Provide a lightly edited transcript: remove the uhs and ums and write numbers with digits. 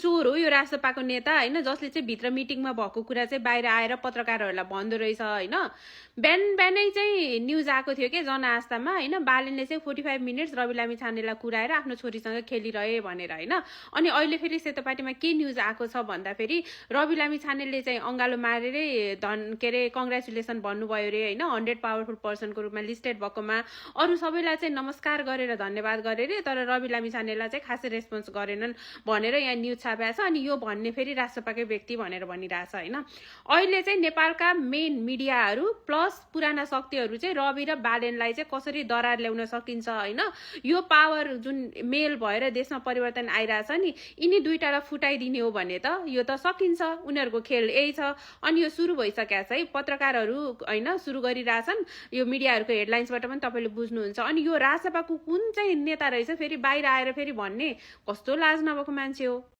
चोर हो यो राष्ट्रपाको नेता हैन, जसले चाहिँ भित्र मिटिङमा भएको कुरा चाहिँ बाहिर आएर पत्रकारहरूलाई भन्दो रहेछ हैन। बिहानै चाहिँ न्युज आएको थियो के जनआस्थामा हैन, बालेनले चाहिँ 45 मिनट्स रवि लामिछानेलाई कुराएर आफ्नो छोरीसँग खेलिरहे भनेर हैन। अनि अहिले फेरि सेतोपाटीमा के न्युज आएको छ भन्दाखेरि रवि लामिछानेले चाहिँ अङ्गालो मारेरै के अरे कङ्ग्रेचुलेसन भन्नुभयो रे हैन, 100 पावरफुल पर्सनको रूपमा लिस्टेड भएकोमा। अरू सबैलाई चाहिँ नमस्कार गरेर धन्यवाद गरे रे, तर रवि लामिछानेलाई चाहिँ खासै रेस्पोन्स गरेनन् भनेर यहाँ न्युज छापेको छ। अनि यो भन्ने फेरि राष्ट्रपाकै व्यक्ति भनेर भनिरहेछ हैन। अहिले चाहिँ नेपालका मेन मिडियाहरू प्लस पुराना शक्तिहरू चाहिँ रवि र बालेनलाई चाहिँ कसरी दरार ल्याउन सकिन्छ हैन, यो पावर जुन मेल भएर देशमा परिवर्तन आइरहेछ नि, यिनी दुईटालाई फुटाइदिने हो भने त यो त सकिन्छ, उनीहरूको खेल यही छ। अनि यो सुरु भइसकेको छ है, पत्रकारहरू हैन सुरु गरिरहेछन्, यो मिडियाहरूको हेडलाइन्सबाट पनि तपाईँले बुझ्नुहुन्छ। अनि यो राष्ट्रपाको कुन चाहिँ नेता रहेछ फेरि बाहिर आएर फेरि भन्ने, कस्तो लाज नभएको मान्छे हो।